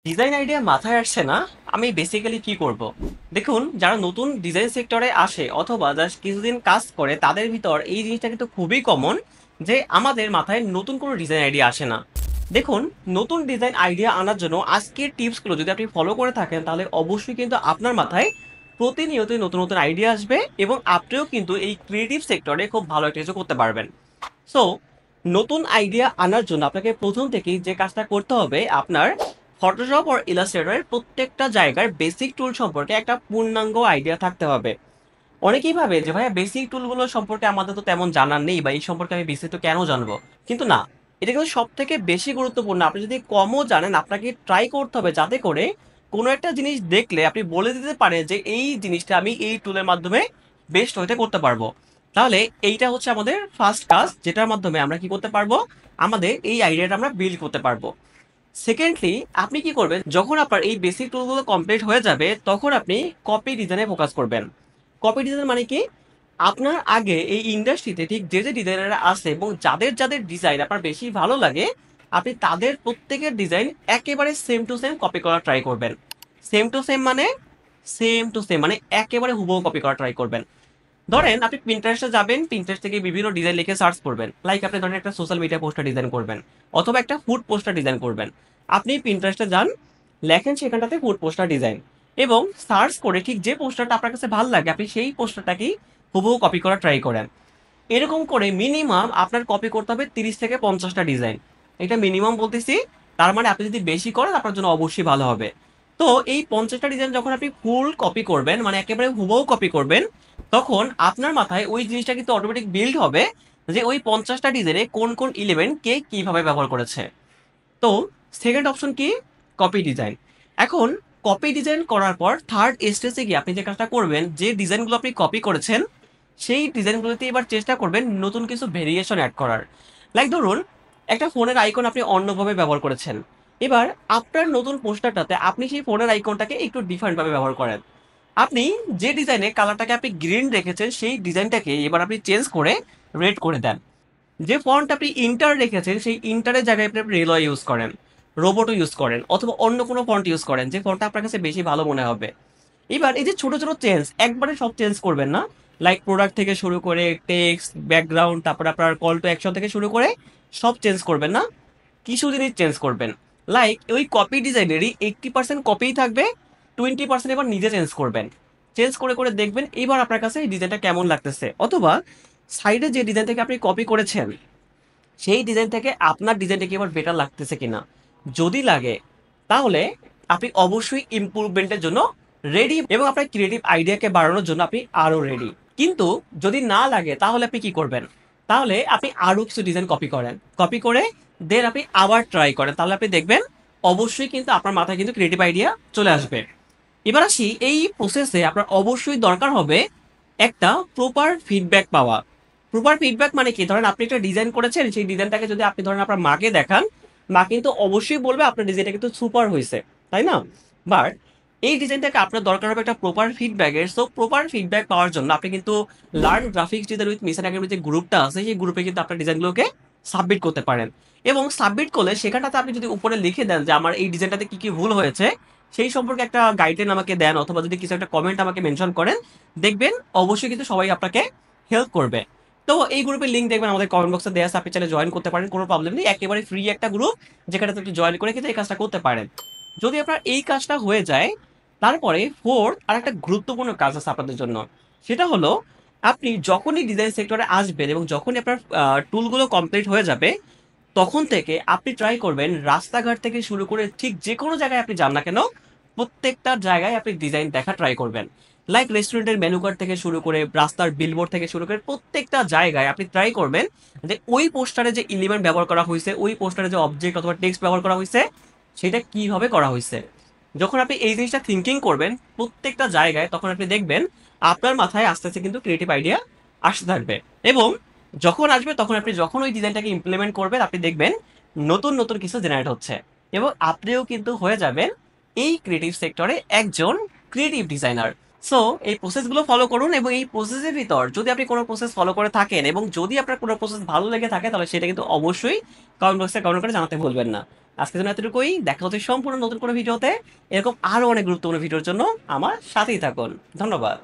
Design idea মাথায় আসছে না, আমি বেসিক্যালি কি করব। দেখুন, যারা নতুন ডিজাইন সেক্টরে আসে অথবা জাস্ট কিছুদিন কাজ করে তাদের ভিতর এই জিনিসটা কিন্তু খুবই কমন যে আমাদের মাথায় নতুন কোনো ডিজাইন আইডিয়া আসে না। দেখুন, নতুন ডিজাইন আইডিয়া আনার জন্য আজকের টিপসগুলো যদি আপনি ফলো করে থাকেন তাহলে অবশ্যই কিন্তু আপনার মাথায় প্রতিনিয়তই নতুন নতুন আইডিয়া আসবে এবং আপনিও কিন্তু এই ক্রিয়েটিভ সেক্টরে খুব ভালো একটা কিছু করতে পারবেন। সো নতুন আইডিয়া আনার জন্য আপনাকে প্রথম থেকেই যে কাজটা করতে হবে, আপনার ফটোশপ আর ইলাস্ট্রেটরের প্রত্যেকটা জায়গার বেসিক টুল সম্পর্কে একটা পূর্ণাঙ্গ আইডিয়া থাকতে হবে। অনেকেই ভাবে যে ভাইয়া বেসিক টুলগুলো সম্পর্কে আমাদের তো তেমন জানার নেই বা এই সম্পর্কে আমি বিস্তারিত কেন জানবো, কিন্তু না, এটা কিন্তু সব থেকে বেশি গুরুত্বপূর্ণ। আপনি যদি কমও জানেন আপনাকে ট্রাই করতে হবে যাতে করে কোনো একটা জিনিস দেখলে আপনি বলে দিতে পারেন যে এই জিনিসটা আমি এই টুলের মাধ্যমে বেস্ট হইতে করতে পারবো। তাহলে এইটা হচ্ছে আমাদের ফার্স্ট কাজ, যেটার মাধ্যমে আমরা কি করতে পারবো, আমাদের এই আইডিয়াটা আমরা বিল্ড করতে পারবো। সেকেন্ডলি, আপনি কি করবেন, যখন আপনার এই বেসিক টুলগুলো কমপ্লিট হয়ে যাবে তখন আপনি কপি ডিজাইনে ফোকাস করবেন। কপি ডিজাইন মানে কি, আপনার আগে এই ইন্ডাস্ট্রিতে ঠিক যে যে ডিজাইনাররা আছে এবং যাদের যাদের ডিজাইন আপনার বেশি ভালো লাগে, আপনি তাদের প্রত্যেকের ডিজাইন একেবারে সেম টু সেম কপি করার ট্রাই করবেন। সেম টু সেম মানে সেম টু সেম মানে একেবারে হুবহু কপি করার ট্রাই করবেন। ধরেন আপনি পিন্টারেস্টে যাবেন, পিন্টারেস্ট থেকে বিভিন্ন ডিজাইন লিখে সার্চ করবেন, লাইক আপনি ধরেন একটা সোশ্যাল মিডিয়া পোস্টার ডিজাইন করবেন অথবা একটা ফুড পোস্টার ডিজাইন করবেন। আপনি পিন্টারেস্টে যান, লেখেন সেখানটাতে ফুড পোস্টার ডিজাইন এবং সার্চ করে ঠিক যে পোস্টারটা আপনার কাছে ভালো লাগে আপনি সেই পোস্টারটাকেই হুবহু কপি করা ট্রাই করেন। এরকম করে মিনিমাম আপনার কপি করতে হবে 30 থেকে 50টা ডিজাইন। এটা মিনিমাম বলতেছি, তার মানে আপনি যদি বেশি করেন আপনার জন্য অবশ্যই ভালো হবে। তো এই 50টা ডিজাইন যখন আপনি ফুল কপি করবেন মানে একেবারে হুবহু কপি করবেন, তখন আপনার মাথায় ওই জিনিসটা কিন্তু অটোমেটিক বিল্ড হবে যে ওই 50টা ডিজাইনে কোন কোন ইলেমেন্ট কে কিভাবে ব্যবহার করেছে। তো সেকেন্ড অপশন কি, কপি ডিজাইন। এখন কপি ডিজাইন করার পর থার্ড স্টেজে গিয়ে আপনি যে কাজটা করবেন, যে ডিজাইনগুলো আপনি কপি করেছেন সেই ডিজাইনগুলোতে এবার চেষ্টা করবেন নতুন কিছু ভেরিয়েশন অ্যাড করার। লাইক ধরুন, একটা ফোনের আইকন আপনি অন্যভাবে ব্যবহার করেছেন, এবার আপনার নতুন পোস্টারটাতে আপনি সেই ফোনের আইকনটাকে একটু ডিফারেন্টভাবে ব্যবহার করেন। আপনি যে ডিজাইনে কালারটাকে আপনি গ্রিন রেখেছেন সেই ডিজাইনটাকে এবার আপনি চেঞ্জ করে রেড করে দেন। যে ফন্ট আপনি ইন্টার রেখেছেন সেই ইন্টারের জায়গায় আপনি রেলওয়ে ইউজ করেন, রোবটও ইউজ করেন অথবা অন্য কোনো ফন্ট ইউজ করেন যে ফন্টটা আপনার কাছে বেশি ভালো মনে হবে। এবার এই যে ছোট ছোট চেঞ্জ, একবারে সব চেঞ্জ করবেন না। লাইক প্রোডাক্ট থেকে শুরু করে টেক্সট, ব্যাকগ্রাউন্ড, তারপর আপনার কল টু অ্যাকশন থেকে শুরু করে সব চেঞ্জ করবেন না, কিছু জিনিস চেঞ্জ করবেন। লাইক ওই কপি ডিজাইনেরই 80% কপিই থাকবে, 20% এবার নিজে চেঞ্জ করবেন। চেঞ্জ করে করে দেখবেন এবার আপনার কাছে এই ডিজাইনটা কেমন লাগতেছে, অথবা সাইডে যে ডিজাইন থেকে আপনি কপি করেছেন সেই ডিজাইন থেকে আপনার ডিজাইনটা কি এবার বেটার লাগতেছে কিনা। যদি লাগে তাহলে আপনি অবশ্যই ইমপ্রুভমেন্টের জন্য রেডি এবং আপনার ক্রিয়েটিভ আইডিয়াকে বাড়ানোর জন্য আপনি আরো রেডি। কিন্তু যদি না লাগে তাহলে আপনি কি করবেন, তাহলে আপনি আরো কিছু ডিজাইন কপি করেন, কপি করে দেন আপনি আবার ট্রাই করেন, তাহলে আপনি দেখবেন অবশ্যই কিন্তু আপনার মাথায় কিন্তু ক্রিয়েটিভ আইডিয়া চলে আসবে। এবার আসি, এই প্রসেসে আপনার অবশ্যই দরকার হবে একটা প্রপার ফিডব্যাক পাওয়া। প্রপার ফিডব্যাক মানে কি, ধরেন আপনি একটা ডিজাইন করেছেন, সেই ডিজাইনটাকে যদি আপনি ধরেন আপনার মাকে দেখান, মা কিন্তু অবশ্যই বলবে আপনার ডিজাইনটা কিন্তু সুপার হয়েছে, তাই না? বাট এই ডিজাইনটাকে আপনার দরকার হবে একটা প্রপার ফিডব্যাকের। সো প্রপার ফিডব্যাক পাওয়ার জন্য আপনি কিন্তু learn graphics design with mission academy যে গ্রুপটা আছে সেই গ্রুপে কিন্তু আপনার ডিজাইনগুলোকে সাবমিট করতে পারেন। এবং সাবমিট করলে সেখানটাতে আপনি যদি উপরে লিখে দেন যে আমার এই ডিজাইনটাতে কি কি ভুল হয়েছে সেই সম্পর্কে একটা গাইডলাইন আমাকে দেন অথবা যদি কিছু একটা কমেন্ট আমাকে মেনশন করেন, দেখবেন অবশ্যই কিন্তু সবাই আপনাকে হেল্প করবে। তো এই গ্রুপের লিঙ্ক দেখবেন আমাদের কমেন্ট বক্সে দেওয়া আছে, আপনি চাইলে জয়েন করতে পারেন, কোনো প্রবলেম নেই, একেবারে ফ্রি একটা গ্রুপ যেখানে আপনি জয়েন করে কিন্তু এই কাজটা করতে পারেন। যদি আপনার এই কাজটা হয়ে যায়, তারপরে ফোর্থ আর একটা গুরুত্বপূর্ণ কাজ আছে আপনাদের জন্য। সেটা হলো, আপনি যখনই ডিজাইন সেক্টরে আসবেন এবং যখনই আপনার টুলগুলো কমপ্লিট হয়ে যাবে তখন থেকে আপনি ট্রাই করবেন রাস্তাঘাট থেকে শুরু করে ঠিক যে কোনো জায়গায় আপনি যান না কেন প্রত্যেকটা জায়গায় আপনি ডিজাইন দেখা ট্রাই করবেন। লাইক রেস্টুরেন্টের মেনু কার্ড থেকে শুরু করে রাস্তার বিলবোর্ড থেকে শুরু করে প্রত্যেকটা জায়গায় আপনি ট্রাই করবেন যে ওই পোস্টারে যে এলিমেন্ট ব্যবহার করা হয়েছে, ওই পোস্টারে যে অবজেক্ট অথবা টেক্সট ব্যবহার করা হয়েছে সেটা কিভাবে করা হয়েছে। যখন আপনি এই জিনিসটা থিঙ্কিং করবেন প্রত্যেকটা জায়গায়, তখন আপনি দেখবেন আপনার মাথায় আস্তে আস্তে কিন্তু ক্রিয়েটিভ আইডিয়া আসতে থাকবে। এবং যখন আসবে তখন আপনি যখন ওই ডিজাইনটাকে ইমপ্লিমেন্ট করবেন আপনি দেখবেন নতুন নতুন কিছু জেনারেট হচ্ছে এবং আপনিও কিন্তু হয়ে যাবেন এই ক্রিয়েটিভ সেক্টরে একজন ক্রিয়েটিভ ডিজাইনার। সো এই প্রসেসগুলো ফলো করুন এবং এই প্রসেসের ভিতর যদি আপনি কোনো প্রসেস ফলো করে থাকেন এবং যদি আপনার কোনো প্রসেস ভালো লেগে থাকে তাহলে সেটা কিন্তু অবশ্যই কমেন্ট বক্সে কমেন্ট করে জানাতে ভুলবেন না। আজকের জন্য এতটুকুই। দেখা হচ্ছে সম্পূর্ণ নতুন কোনো ভিডিওতে। এরকম আরো অনেক গুরুত্বপূর্ণ ভিডিওর জন্য আমার সাথেই থাকুন। ধন্যবাদ।